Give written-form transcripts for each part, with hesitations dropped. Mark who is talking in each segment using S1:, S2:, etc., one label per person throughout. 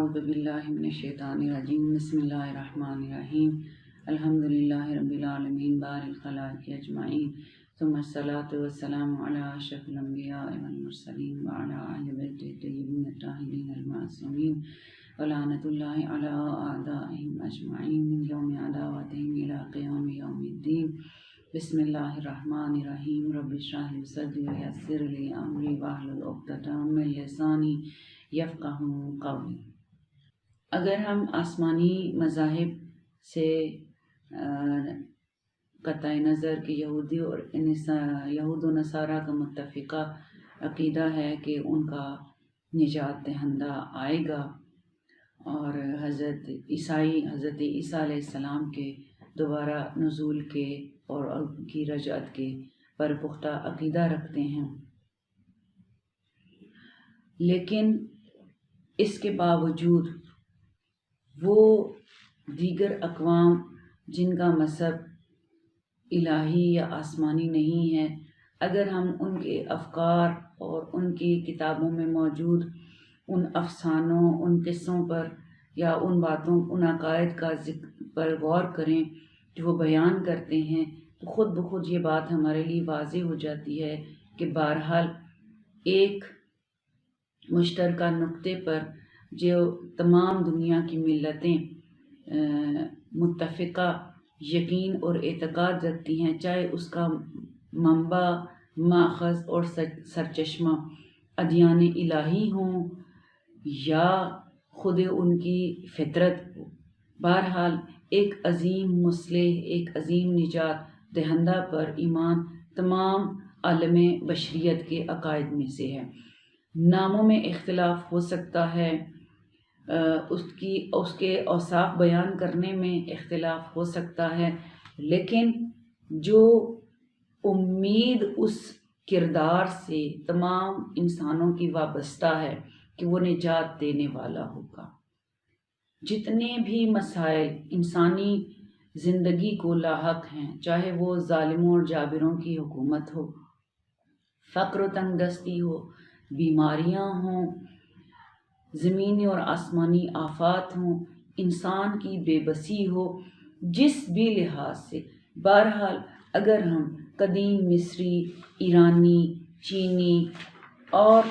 S1: اعوذ باللہ من الشیطان الرجیم بسم اللہ الرحمن الرحیم الحمدللہ رب العالمین بار الخلائق اجمعین ثم الصلاۃ والسلام علی اشرف الانبیاء والمرسلین وعلی اہل بیت الطیبین الطاہرین المعصومین ولعنۃ اللہ علی اعدائہم اجمعین من یوم عداوتہم الی قیام یوم الدین بسم اللہ الرحمن الرحیم رب اشرح لی صدری ویسر لی امری واحلل عقدۃ من لسانی یفقہوا قولی۔ اگر ہم آسمانی مذاہب سے قطع نظر کہ یہود و نصارہ کا متفقہ عقیدہ ہے کہ ان کا نجات دہندہ آئے گا، اور حضرت عیسیٰ علیہ السلام کے دوبارہ نزول کے اور ان کی رجعت کے پر پختہ عقیدہ رکھتے ہیں، لیکن اس کے باوجود وہ دیگر اقوام جن کا مذہب الہی یا آسمانی نہیں ہے، اگر ہم ان کے افکار اور ان کی کتابوں میں موجود ان افسانوں، ان قصوں پر یا ان باتوں، ان عقائد کا پر غور کریں جو وہ بیان کرتے ہیں، تو خود بخود یہ بات ہمارے لیے واضح ہو جاتی ہے کہ بہرحال ایک مشترکہ نقطے پر جو تمام دنیا کی ملتیں متفقہ یقین اور اعتقاد رکھتی ہیں، چاہے اس کا منبع، ماخذ اور سرچشمہ ادیان الہی ہوں یا خود ان کی فطرت ہو، بہرحال ایک عظیم مصلح، ایک عظیم نجات دہندہ پر ایمان تمام عالم بشریت کے عقائد میں سے ہے۔ ناموں میں اختلاف ہو سکتا ہے، اس کے اوصاف بیان کرنے میں اختلاف ہو سکتا ہے، لیکن جو امید اس کردار سے تمام انسانوں کی وابستہ ہے کہ وہ نجات دینے والا ہوگا۔ جتنے بھی مسائل انسانی زندگی کو لاحق ہیں، چاہے وہ ظالموں اور جابروں کی حکومت ہو، فقر و تنگ دستی ہو، بیماریاں ہوں، زمینی اور آسمانی آفات ہوں، انسان کی بے بسی ہو، جس بھی لحاظ سے، بہرحال اگر ہم قدیم مصری، ایرانی، چینی اور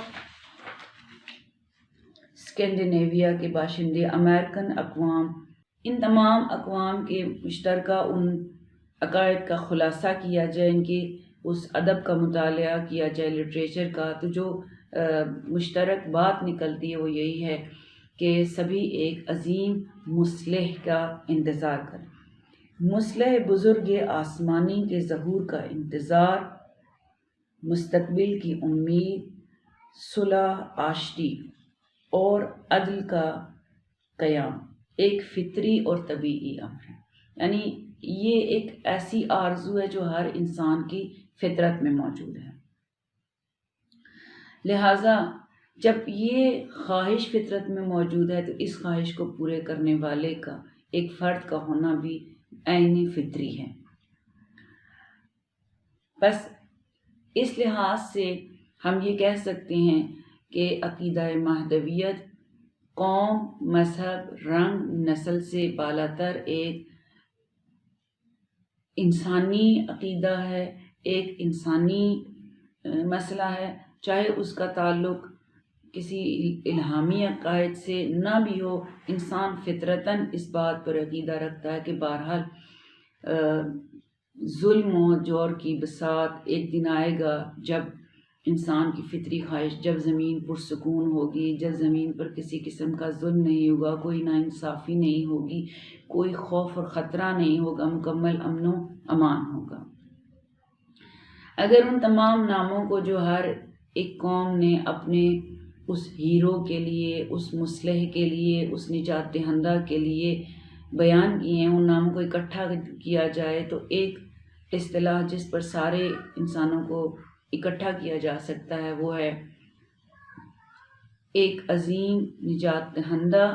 S1: اسکینڈینیویا کے باشندے، امریکن اقوام، ان تمام اقوام کے مشترکہ ان عقائد کا خلاصہ کیا جائے، ان کے اس ادب کا مطالعہ کیا جائے، لٹریچر کا، تو جو مشترک بات نکلتی ہے وہ یہی ہے کہ سبھی ایک عظیم مصلح کا انتظار کریں، مصلح بزرگ آسمانی کے ظہور کا انتظار، مستقبل کی امید، صلح، آشتی اور عدل کا قیام ایک فطری اور طبیعی امر ہے۔ یعنی یہ ایک ایسی آرزو ہے جو ہر انسان کی فطرت میں موجود ہے، لہٰذا جب یہ خواہش فطرت میں موجود ہے تو اس خواہش کو پورے کرنے والے کا، ایک فرد کا ہونا بھی عین فطری ہے۔ بس اس لحاظ سے ہم یہ کہہ سکتے ہیں کہ عقیدہ مہدویت قوم، مذہب، رنگ، نسل سے بالاتر ایک انسانی عقیدہ ہے، ایک انسانی مسئلہ ہے، چاہے اس کا تعلق کسی الہامی عقائد سے نہ بھی ہو، انسان فطرتاً اس بات پر عقیدہ رکھتا ہے کہ بہرحال ظلم و جور کی بساط ایک دن آئے گا جب انسان کی فطری خواہش، جب زمین پرسکون ہوگی، جب زمین پر کسی قسم کا ظلم نہیں ہوگا، کوئی ناانصافی نہیں ہوگی، کوئی خوف اور خطرہ نہیں ہوگا، مکمل امن و امان ہوگا۔ اگر ان تمام ناموں کو جو ہر ایک قوم نے اپنے اس ہیرو کے لیے، اس مصلح کے لیے، اس نجات دہندہ کے لیے بیان کیے ہیں، ان ناموں کو اکٹھا کیا جائے تو ایک اصطلاح جس پر سارے انسانوں کو اکٹھا کیا جا سکتا ہے وہ ہے ایک عظیم نجات دہندہ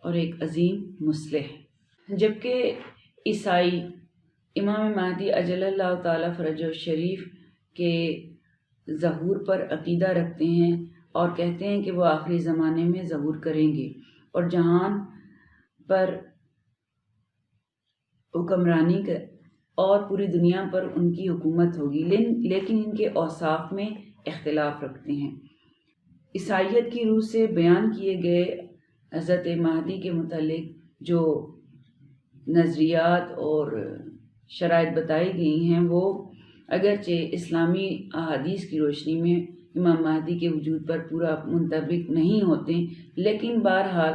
S1: اور ایک عظیم مصلح۔ جبکہ عیسائی امام مہدی اجل اللہ تعالیٰ فرجہ شریف کے ظہور پر عقیدہ رکھتے ہیں اور کہتے ہیں کہ وہ آخری زمانے میں ظہور کریں گے، اور جہان پر حکمرانی اور پوری دنیا پر ان کی حکومت ہوگی، لیکن ان کے اوصاف میں اختلاف رکھتے ہیں۔ عیسائیت کی روح سے بیان کیے گئے حضرت مہدی کے متعلق جو نظریات اور شرائط بتائی گئی ہیں وہ اگرچہ اسلامی احادیث کی روشنی میں امام مہدی کے وجود پر پورا منطبق نہیں ہوتے، لیکن بہرحال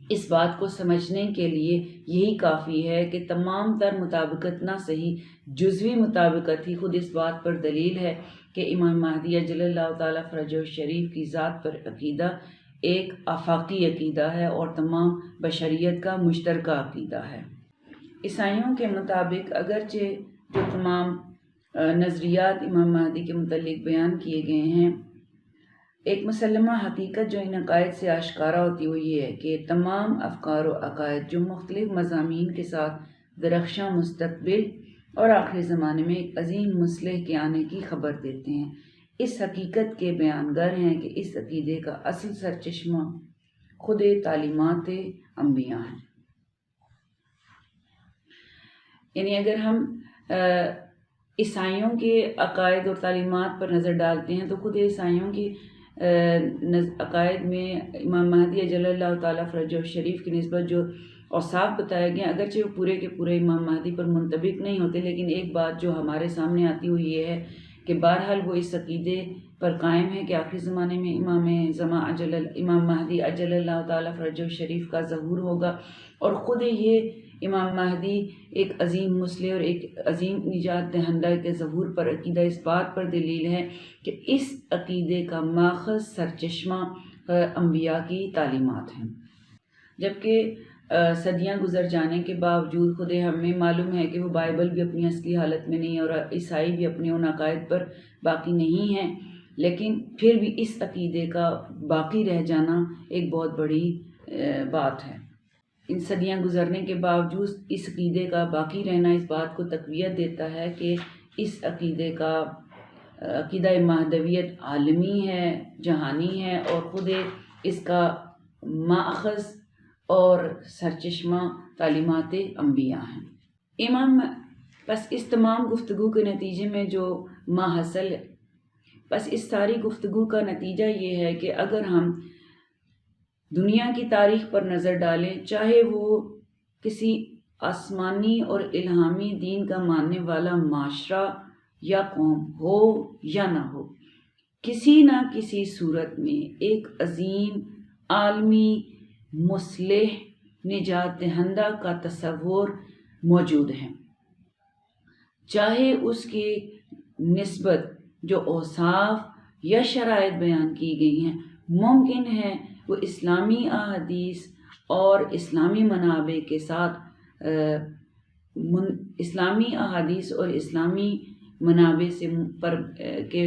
S1: اس بات کو سمجھنے کے لیے یہی کافی ہے کہ تمام تر مطابقت نہ صحیح جزوی مطابقت ہی خود اس بات پر دلیل ہے کہ امام مہدی اجل اللہ تعالیٰ فرجہ الشریف کی ذات پر عقیدہ ایک آفاقی عقیدہ ہے اور تمام بشریت کا مشترکہ عقیدہ ہے۔ عیسائیوں کے مطابق اگرچہ جو تمام نظریات امام مہدی کے متعلق بیان کیے گئے ہیں، ایک مسلمہ حقیقت جو ان عقائد سے آشکارا ہوتی وہ یہ ہے کہ تمام افکار و عقائد جو مختلف مضامین کے ساتھ درخشاں مستقبل اور آخری زمانے میں ایک عظیم مصلح کے آنے کی خبر دیتے ہیں، اس حقیقت کے بیانگر ہیں کہ اس عقیدے کا اصل سرچشمہ خود تعلیمات انبیاء ہیں۔ یعنی اگر ہم عیسائیوں کے عقائد اور تعلیمات پر نظر ڈالتے ہیں تو خود عیسائیوں کی عقائد میں امام مہدی اجل اللہ تعالیٰ فرجہ الشریف کی نسبت جو اوصاف بتائے گئے ہیں اگرچہ وہ پورے کے پورے امام مہدی پر منطبق نہیں ہوتے، لیکن ایک بات جو ہمارے سامنے آتی وہ یہ ہے کہ بہرحال وہ اس عقیدے پر قائم ہے کہ آخری زمانے میں امام مہدی اجل اللہ تعالیٰ فرجہ الشریف کا ظہور ہوگا، اور خود یہ امام مہدی ایک عظیم مصلح اور ایک عظیم نجات دہندہ کے ظہور پر عقیدہ اس بات پر دلیل ہے کہ اس عقیدے کا ماخذ سرچشمہ انبیاء کی تعلیمات ہیں۔ جبکہ صدیاں گزر جانے کے باوجود خود ہمیں معلوم ہے کہ وہ بائبل بھی اپنی اصلی حالت میں نہیں اور عیسائی بھی اپنے ان عقائد پر باقی نہیں ہیں، لیکن پھر بھی اس عقیدے کا باقی رہ جانا ایک بہت بڑی بات ہے۔ ان صدیاں گزرنے کے باوجود اس عقیدے کا باقی رہنا اس بات کو تقویت دیتا ہے کہ اس عقیدے کا عقیدہ مہدویت عالمی ہے، جہانی ہے، اور خود اس کا ماخذ اور سرچشمہ تعلیمات انبیاء ہیں۔ بس اس تمام گفتگو کے نتیجے میں جو حاصل ہے، بس اس ساری گفتگو کا نتیجہ یہ ہے کہ اگر ہم دنیا کی تاریخ پر نظر ڈالیں، چاہے وہ کسی آسمانی اور الہامی دین کا ماننے والا معاشرہ یا قوم ہو یا نہ ہو، کسی نہ کسی صورت میں ایک عظیم عالمی مصلح نجات دہندہ کا تصور موجود ہے، چاہے اس کی نسبت جو اوصاف یا شرائط بیان کی گئی ہیں ممکن ہے وہ اسلامی احادیث اور اسلامی منابع کے ساتھ اسلامی احادیث اور اسلامی منابع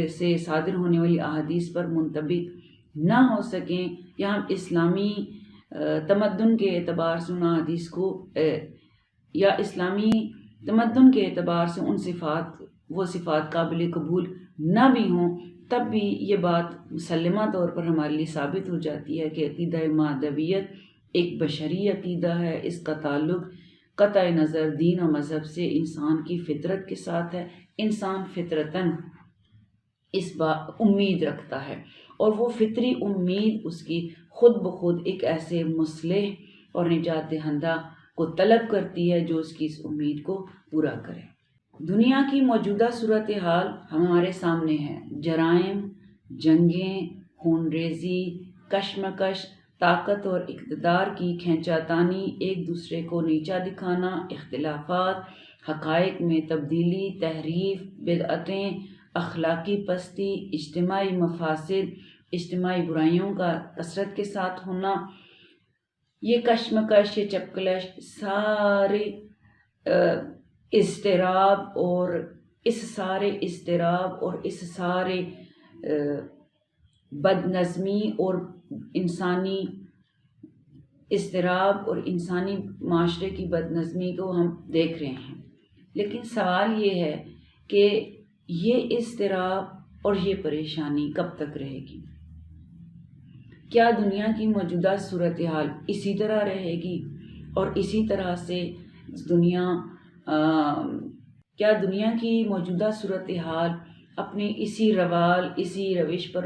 S1: سے صادر ہونے والی احادیث پر منطبق نہ ہو سکیں، یا ہم اسلامی تمدن کے اعتبار سے ان احادیث کو یا اسلامی تمدن کے اعتبار سے وہ صفات قابل قبول نہ بھی ہوں، تب بھی یہ بات مسلمہ طور پر ہمارے لیے ثابت ہو جاتی ہے کہ عقیدہ مہدویت ایک بشری عقیدہ ہے، اس کا تعلق قطع نظر دین و مذہب سے انسان کی فطرت کے ساتھ ہے۔ انسان فطرتاً اس امید رکھتا ہے، اور وہ فطری امید اس کی خود بخود ایک ایسے مصلح اور نجات دہندہ کو طلب کرتی ہے جو اس کی اس امید کو پورا کرے۔ دنیا کی موجودہ صورتحال ہمارے سامنے ہے، جرائم، جنگیں، خون ریزی، کشمکش، طاقت اور اقتدار کی کھینچا تانی، ایک دوسرے کو نیچا دکھانا، اختلافات، حقائق میں تبدیلی، تحریف، بدعتیں، اخلاقی پستی، اجتماعی مفاسد، اجتماعی برائیوں کا کثرت کے ساتھ ہونا، یہ کشمکش، یہ چپکلش، سارے اضطراب اور اس سارے بد نظمی اور انسانی اضطراب اور انسانی معاشرے کی بد نظمی کو ہم دیکھ رہے ہیں، لیکن سوال یہ ہے کہ یہ اضطراب اور یہ پریشانی کب تک رہے گی؟ کیا دنیا کی موجودہ صورتحال اسی طرح رہے گی اور اسی طرح سے کیا دنیا کی موجودہ صورتحال اپنی اسی روال اسی روش پر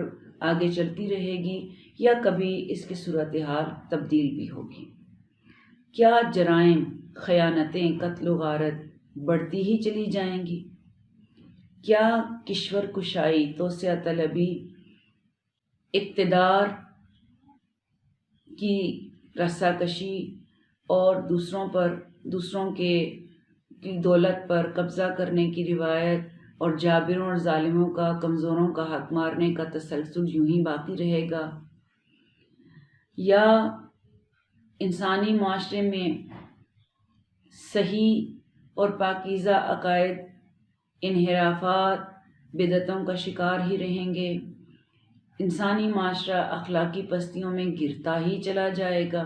S1: آگے چلتی رہے گی یا کبھی اس کی صورتحال تبدیل بھی ہوگی؟ کیا جرائم، خیانتیں، قتل و غارت بڑھتی ہی چلی جائیں گی؟ کیا کشور کشائی، توسعہ طلبی، اقتدار کی رساکشی اور دوسروں کی دولت پر قبضہ کرنے کی روایت اور جابروں اور ظالموں کا کمزوروں کا حق مارنے کا تسلسل یوں ہی باقی رہے گا؟ یا انسانی معاشرے میں صحیح اور پاکیزہ عقائد انحرافات، بدعتوں کا شکار ہی رہیں گے؟ انسانی معاشرہ اخلاقی پستیوں میں گرتا ہی چلا جائے گا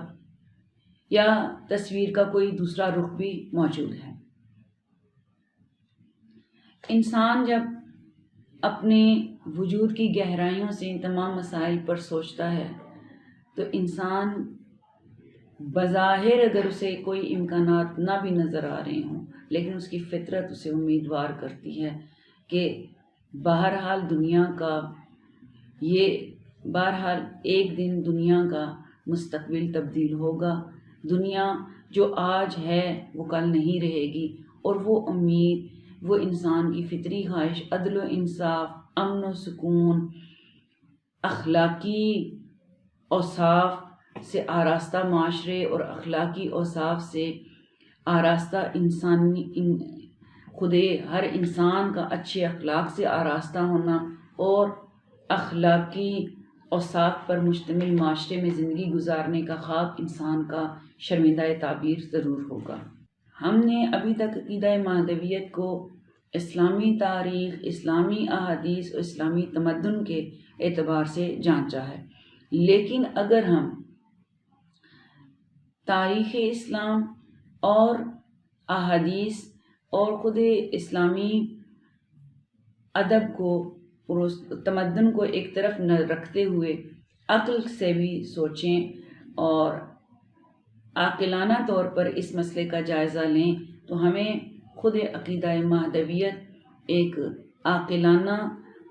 S1: یا تصویر کا کوئی دوسرا رخ بھی موجود ہے؟ انسان جب اپنے وجود کی گہرائیوں سے ان تمام مسائل پر سوچتا ہے تو انسان بظاہر اگر اسے کوئی امکانات نہ بھی نظر آ رہے ہوں لیکن اس کی فطرت اسے امیدوار کرتی ہے کہ بہرحال ایک دن دنیا کا مستقبل تبدیل ہوگا، دنیا جو آج ہے وہ کل نہیں رہے گی، اور وہ امید، وہ انسان کی فطری خواہش عدل و انصاف، امن و سکون، اخلاقی اوصاف سے آراستہ معاشرے اور اخلاقی اوصاف سے آراستہ ہر انسان کا اچھے اخلاق سے آراستہ ہونا اور اخلاقی اوصاف پر مشتمل معاشرے میں زندگی گزارنے کا خواب انسان کا شرمندہ تعبیر ضرور ہوگا۔ ہم نے ابھی تک عقیدہ مہدویت کو اسلامی تاریخ، اسلامی احادیث اور اسلامی تمدن کے اعتبار سے جانچا ہے، لیکن اگر ہم تاریخ اسلام اور احادیث اور خود اسلامی ادب کو، تمدن کو ایک طرف رکھتے ہوئے عقل سے بھی سوچیں اور عاقلانہ طور پر اس مسئلے کا جائزہ لیں تو ہمیں خود عقیدہ مہدویت ایک عاقلانہ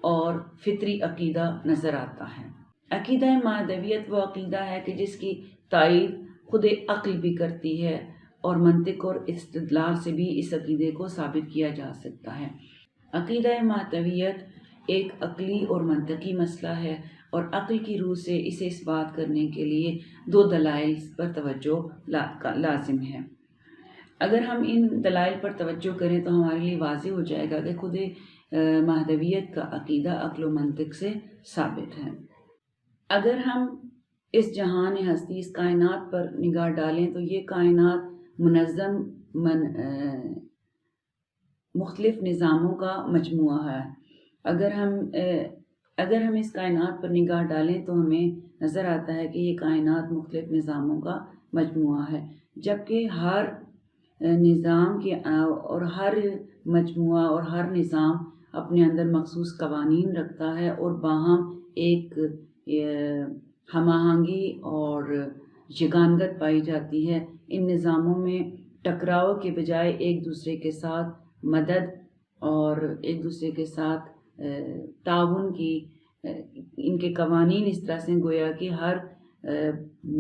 S1: اور فطری عقیدہ نظر آتا ہے۔ عقیدہ مہدویت وہ عقیدہ ہے کہ جس کی تائید خود عقل بھی کرتی ہے اور منطق اور استدلال سے بھی اس عقیدے کو ثابت کیا جا سکتا ہے۔ عقیدہ مہدویت ایک عقلی اور منطقی مسئلہ ہے اور عقل کی روح سے اسے اس بات کرنے کے لیے 2 دلائل پر توجہ لازم ہے۔ اگر ہم ان دلائل پر توجہ کریں تو ہمارے لیے واضح ہو جائے گا کہ خود مہدویت کا عقیدہ عقل و منطق سے ثابت ہے۔ اگر ہم اس جہان ہستی، اس کائنات پر نگاہ ڈالیں تو یہ کائنات منظم مختلف نظاموں کا مجموعہ ہے۔ اگر ہم اس کائنات پر نگاہ ڈالیں تو ہمیں نظر آتا ہے کہ یہ کائنات مختلف نظاموں کا مجموعہ ہے، جبکہ ہر نظام کے اور ہر مجموعہ اور ہر نظام اپنے اندر مخصوص قوانین رکھتا ہے اور باہم ایک ہم آہنگی اور یگانگت پائی جاتی ہے۔ ان نظاموں میں ٹکراؤ کے بجائے ایک دوسرے کے ساتھ مدد اور ایک دوسرے کے ساتھ تعاون کی ان کے قوانین اس طرح سے گویا کہ ہر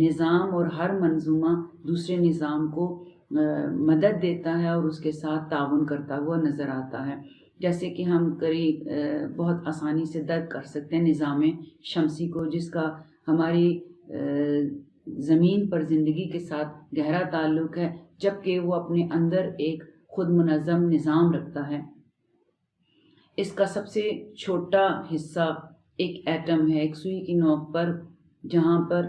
S1: نظام اور ہر منظومہ دوسرے نظام کو مدد دیتا ہے اور اس کے ساتھ تعاون کرتا ہوا نظر آتا ہے، جیسے کہ ہم بہت آسانی سے درک کر سکتے ہیں نظام شمسی کو، جس کا ہماری زمین پر زندگی کے ساتھ گہرا تعلق ہے، جبکہ وہ اپنے اندر ایک خود منظم نظام رکھتا ہے۔ اس کا سب سے چھوٹا حصہ ایک ایٹم ہے، ایک سوئی کی نوک پر جہاں پر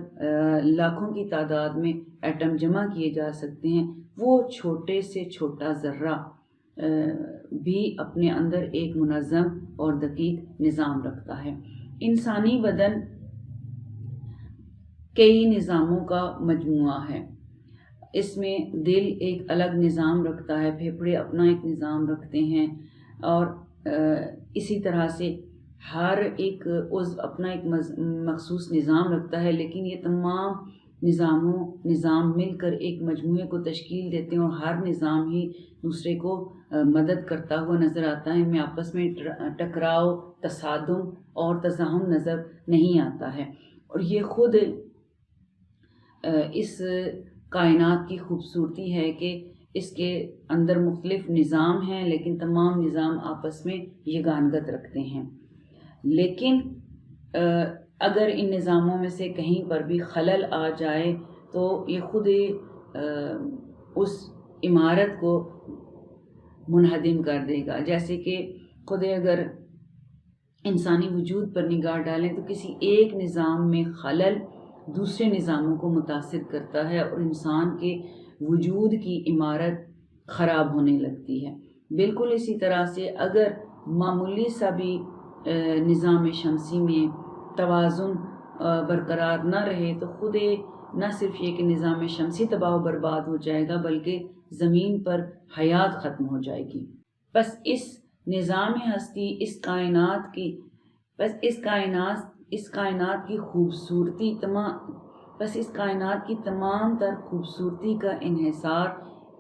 S1: لاکھوں کی تعداد میں ایٹم جمع کیے جا سکتے ہیں، وہ چھوٹے سے چھوٹا ذرہ بھی اپنے اندر ایک منظم اور دقیق نظام رکھتا ہے۔ انسانی بدن کئی نظاموں کا مجموعہ ہے۔ اس میں دل ایک الگ نظام رکھتا ہے، پھیپھڑے اپنا ایک نظام رکھتے ہیں، اور اسی طرح سے ہر ایک عضو اپنا ایک مخصوص نظام رکھتا ہے، لیکن یہ تمام نظام مل کر ایک مجموعے کو تشکیل دیتے ہیں اور ہر نظام ہی دوسرے کو مدد کرتا ہوا نظر آتا ہے۔ میں آپس میں ٹکراؤ، تصادم اور تزاحم نظر نہیں آتا ہے، اور یہ خود اس کائنات کی خوبصورتی ہے کہ اس کے اندر مختلف نظام ہیں، لیکن تمام نظام آپس میں یگانگت رکھتے ہیں۔ لیکن اگر ان نظاموں میں سے کہیں پر بھی خلل آ جائے تو یہ خود اس عمارت کو منہدم کر دے گا۔ جیسے کہ خود اگر انسانی وجود پر نگاہ ڈالیں تو کسی ایک نظام میں خلل دوسرے نظاموں کو متاثر کرتا ہے اور انسان کے وجود کی عمارت خراب ہونے لگتی ہے۔ بالکل اسی طرح سے اگر معمولی سا بھی نظام شمسی میں توازن برقرار نہ رہے تو خود نہ صرف یہ کہ نظام شمسی تباہ و برباد ہو جائے گا، بلکہ زمین پر حیات ختم ہو جائے گی۔ بس اس نظام ہستی، اس کائنات کی خوبصورتی اس کائنات کی تمام تر خوبصورتی کا انحصار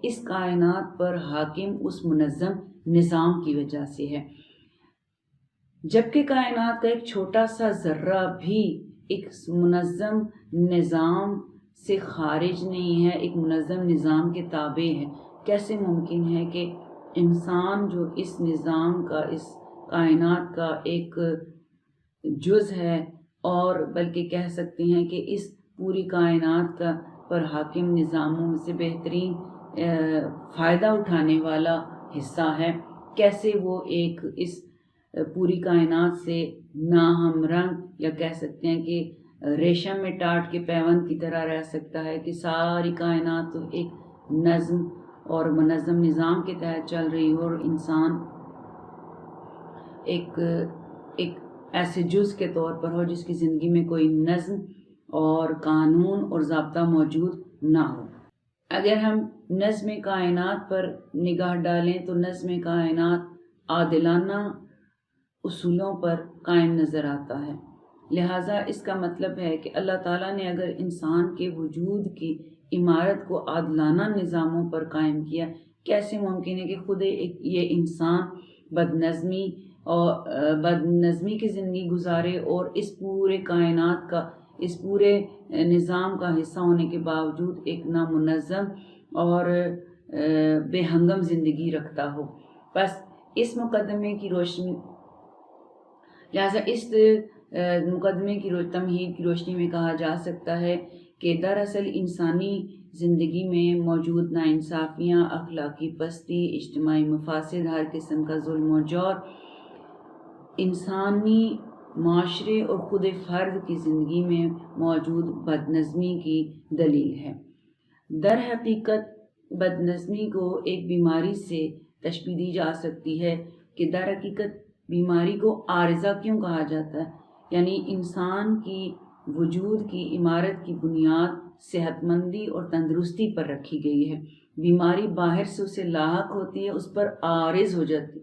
S1: اس کائنات پر حاکم اس منظم نظام کی وجہ سے ہے۔ جبکہ کائنات کا ایک چھوٹا سا ذرہ بھی ایک منظم نظام سے خارج نہیں ہے، ایک منظم نظام کے تابع ہے۔ کیسے ممکن ہے کہ انسان جو اس نظام کا، اس کائنات کا ایک جز ہے، اور بلکہ کہہ سکتے ہیں کہ اس پوری کائنات کا پر حاکم نظاموں سے بہترین فائدہ اٹھانے والا حصہ ہے، کیسے وہ ایک اس پوری کائنات سے ناہم رنگ یا کہہ سکتے ہیں کہ ریشم میں ٹاٹ کے پیوند کی طرح رہ سکتا ہے کہ ساری کائنات تو ایک نظم اور منظم نظام کے تحت چل رہی ہو، اور انسان ایک ایسے جز کے طور پر ہو جس کی زندگی میں کوئی نظم اور قانون اور ضابطہ موجود نہ ہو۔ اگر ہم نظم کائنات پر نگاہ ڈالیں تو نظم کائنات عادلانہ اصولوں پر قائم نظر آتا ہے، لہٰذا اس کا مطلب ہے کہ اللہ تعالیٰ نے اگر انسان کے وجود کی عمارت کو عادلانہ نظاموں پر قائم کیا، کیسے ممکن ہے کہ خود یہ انسان بدنظمی کی زندگی گزارے اور اس پورے کائنات کا، اس پورے نظام کا حصہ ہونے کے باوجود ایک نامنظم اور بے ہنگم زندگی رکھتا ہو؟ بس اس مقدمے کی روشنی لہٰذا اس مقدمے کی تمہید کی روشنی میں کہا جا سکتا ہے کہ دراصل انسانی زندگی میں موجود ناانصافیاں، اخلاقی پستی، اجتماعی مفاسد، ہر قسم کا ظلم و جور انسانی معاشرے اور خود فرد کی زندگی میں موجود بدنظمی کی دلیل ہے۔ در حقیقت بدنظمی کو ایک بیماری سے تشبیہ دی جا سکتی ہے کہ در حقیقت بیماری کو عارضہ کیوں کہا جاتا ہے؟ یعنی انسان کی وجود کی عمارت کی بنیاد صحت مندی اور تندرستی پر رکھی گئی ہے۔ بیماری باہر سے اسے لاحق ہوتی ہے، اس پر عارض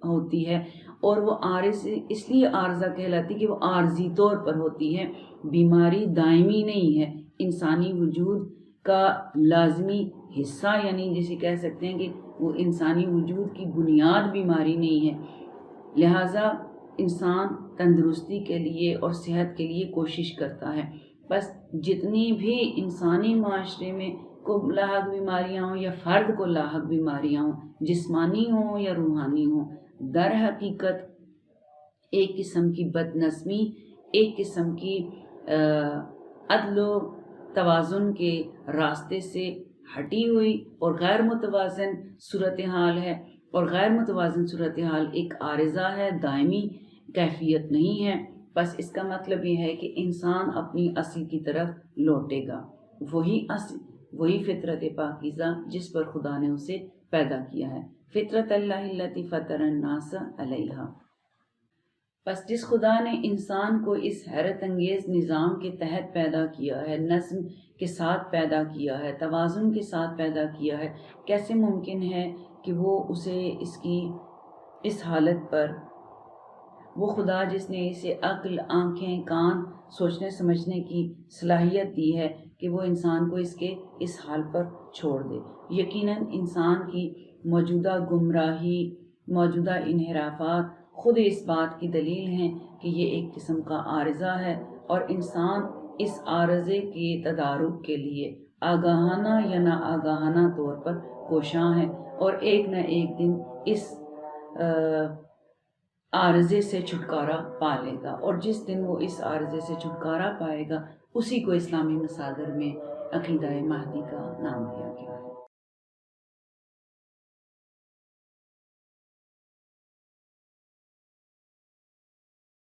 S1: ہوتی ہے، اور وہ عارض اس لیے عارضہ کہلاتی کہ وہ عارضی طور پر ہوتی ہے، بیماری دائمی نہیں ہے، انسانی وجود کا لازمی حصہ، یعنی جسے کہہ سکتے ہیں کہ وہ انسانی وجود کی بنیاد بیماری نہیں ہے۔ لہٰذا انسان تندرستی کے لیے اور صحت کے لیے کوشش کرتا ہے۔ بس جتنی بھی انسانی معاشرے میں کو لاحق بیماریاں ہوں یا فرد کو لاحق بیماریاں ہوں، جسمانی ہوں یا روحانی ہوں، در حقیقت ایک قسم کی بدنظمی، ایک قسم کی عدل و توازن کے راستے سے ہٹی ہوئی اور غیر متوازن صورتحال ہے، اور غیر متوازن صورتحال ایک عارضہ ہے، دائمی کیفیت نہیں ہے۔ بس اس کا مطلب یہ ہے کہ انسان اپنی اصل کی طرف لوٹے گا، وہی فطرت پاکیزہ جس پر خدا نے اسے پیدا کیا ہے، فطرت اللہ التی فطر الناس علیہا۔ بس جس خدا نے انسان کو اس حیرت انگیز نظام کے تحت پیدا کیا ہے، نظم کے ساتھ پیدا کیا ہے، توازن کے ساتھ پیدا کیا ہے، کیسے ممکن ہے کہ وہ اسے اس حالت پر وہ خدا جس نے اسے عقل، آنکھیں، کان، سوچنے سمجھنے کی صلاحیت دی ہے کہ وہ انسان کو اس حال پر چھوڑ دے۔ یقیناً انسان کی موجودہ گمراہی، موجودہ انحرافات خود اس بات کی دلیل ہیں کہ یہ ایک قسم کا عارضہ ہے، اور انسان اس عارضے کے تدارک کے لیے آگاہانہ یا ناآگاہانہ طور پر کوشاں ہے، اور ایک نہ ایک دن اس عارضے سے چھٹکارا پا لے گا، اور جس دن وہ اس عارضے سے چھٹکارا پائے گا اسی کو اسلامی مصادر میں عقیدہ مہدی کا نام دیا گیا ہے۔